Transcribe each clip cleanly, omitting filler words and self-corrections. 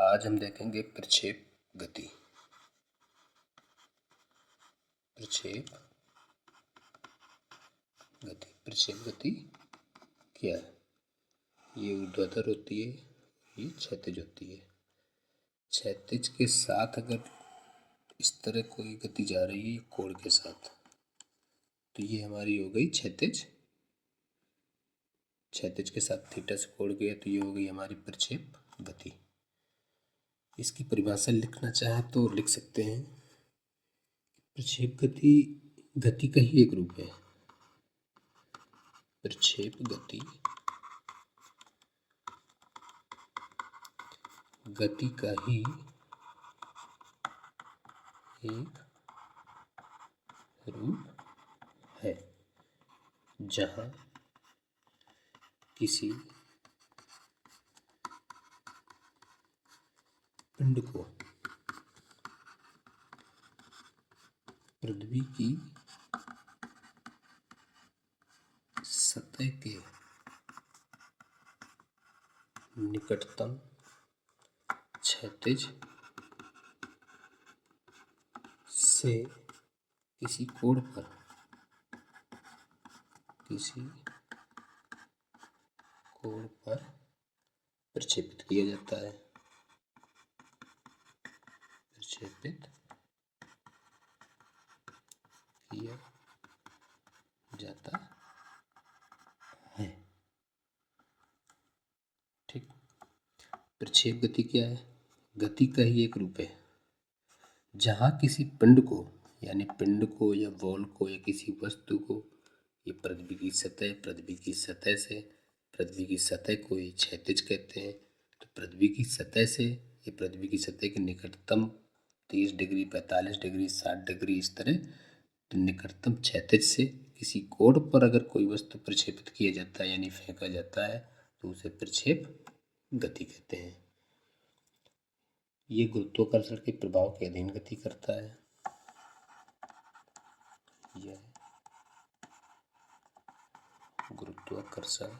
आज हम देखेंगे प्रक्षेप गति। प्रक्षेप गति क्या है? ये ऊर्ध्वाधर होती है, ये क्षैतिज होती है। क्षैतिज के साथ अगर इस तरह कोई गति जा रही है कोण के साथ, तो ये हमारी हो गई क्षैतिज। क्षैतिज के साथ थीटा से कोण गया तो ये हो गई हमारी प्रक्षेप गति। इसकी परिभाषा लिखना चाहे तो लिख सकते हैं। प्रक्षेप गति का ही एक रूप है। प्रक्षेप गति का ही एक रूप है, जहाँ किसी पिंड को पृथ्वी की सतह के निकटतम क्षैतिज से किसी कोण पर प्रक्षेपित किया जाता है। प्रक्षेपित किया जाता है। ठीक। प्रक्षेप गति क्या है? गति का ही एक रूप है, जहाँ किसी पिंड को या बॉल को या किसी वस्तु को ये पृथ्वी की सतह को ये क्षैतिज कहते हैं। तो पृथ्वी की सतह के निकटतम 30 डिग्री, 45 डिग्री, 60 डिग्री, इस तरह निकटतम क्षैतिज से किसी कोण पर अगर कोई वस्तु प्रक्षेपित किया जाता है यानी फेंका जाता है तो उसे प्रक्षेप गति कहते हैं। ये गुरुत्वाकर्षण के प्रभाव के अधीन गति करता है। यह गुरुत्वाकर्षण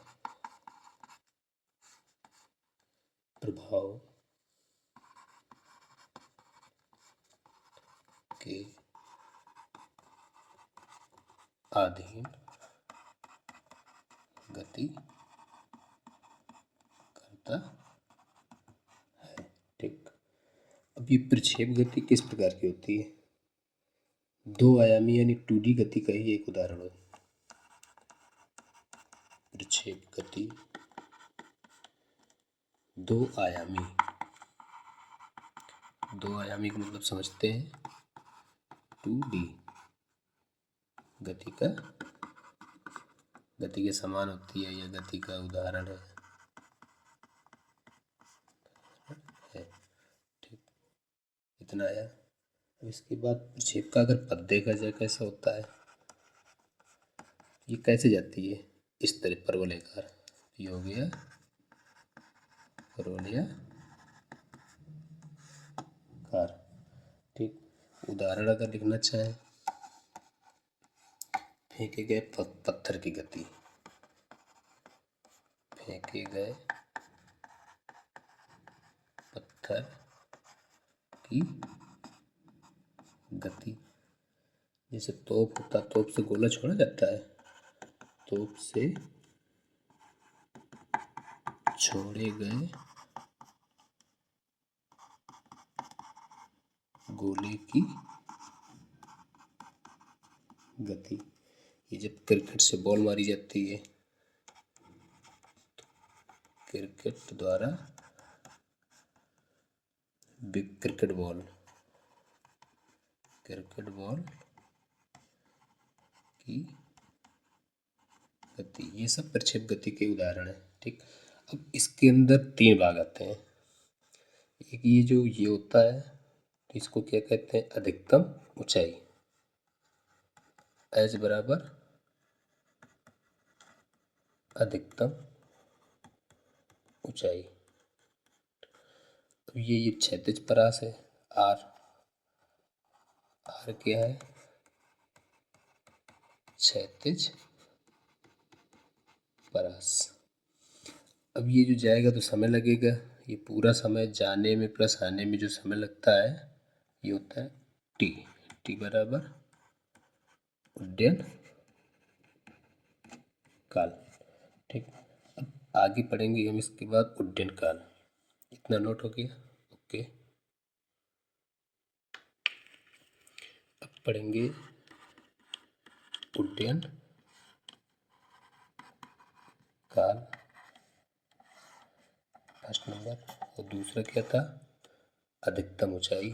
प्रभाव के अधीन गति करता है। ठीक। अब ये प्रक्षेप गति किस प्रकार की होती है? दो आयामी यानी 2D गति का ही एक उदाहरण है। प्रक्षेप गति दो आयामी का मतलब समझते हैं। 2D गति के समान होती है, यह गति का उदाहरण है। ठीक, इतना आया। अब इसके बाद प्रक्षेप का अगर पथ देखा जाए कैसा होता है, ये कैसे जाती है? इस तरह परवलयाकार, ये हो गया परवलयाकार। ठीक। उदाहरण अगर लिखना चाहे, फेंके गए पत्थर की गति, फेंके गए पत्थर की गति। जैसे तोप होता, तोप से गोला छोड़ा जाता है, तोप से छोड़े गए गोले की गति। ये जब क्रिकेट से बॉल मारी जाती है, क्रिकेट द्वारा क्रिकेट बॉल की गति, ये सब प्रक्षेप गति के उदाहरण है। ठीक। अब इसके अंदर 3 भाग आते हैं। एक ये होता है, इसको क्या कहते हैं? अधिकतम ऊंचाई, H बराबर अधिकतम ऊंचाई। तो ये क्षैतिज परास है, R क्या है? क्षैतिज परास। अब ये जो जाएगा तो समय लगेगा, ये पूरा समय जाने में प्लस आने में जो समय लगता है ये होता है टी। टी बराबर उड्डयन काल। ठीक, अब आगे पढ़ेंगे हम इसके बाद उड्डयन काल। इतना नोट हो गया? ओके। अब पढ़ेंगे उड्डयन काल फर्स्ट नंबर। और दूसरा क्या था? अधिकतम ऊंचाई।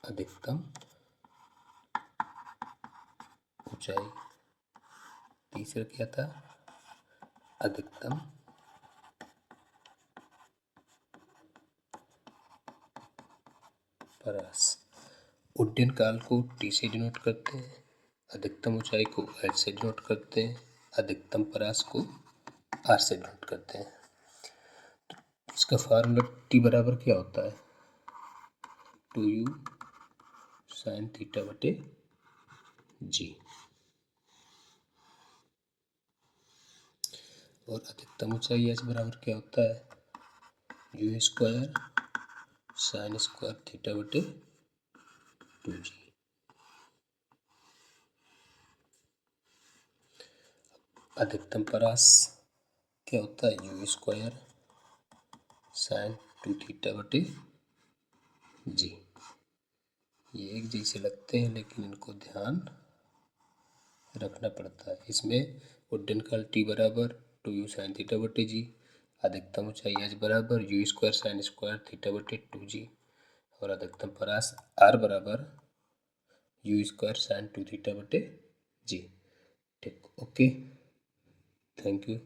अधिकतम ऊंचाई। तीसरा क्या था? अधिकतम परास। उड्डयन काल को टी से डिनोट करते हैं, अधिकतम ऊंचाई को एच से डिनोट करते हैं, अधिकतम परास को आर से डिनोट करते हैं। इसका फार्मूला टी बराबर क्या होता है? 2u साइन थीटा बटे जी। और अधिकतम ऊंचाई एच बराबर क्या होता है? You square sine square theta बटे 2g। अधिकतम परास क्या होता है? यू स्क्वायर साइन 2 थीटा बटे जी। ये एक जैसे लगते हैं लेकिन इनको ध्यान रखना पड़ता है। इसमें उड्डयन काल टी बराबर 2u साइन थीटा बटे जी, अधिकतम ऊंचाई एच बराबर you square sine square theta बटे 2g, और अधिकतम परास आर बराबर यू स्क्वायर साइन 2 थीटा बटे जी। ठीक, ओके, थैंक यू।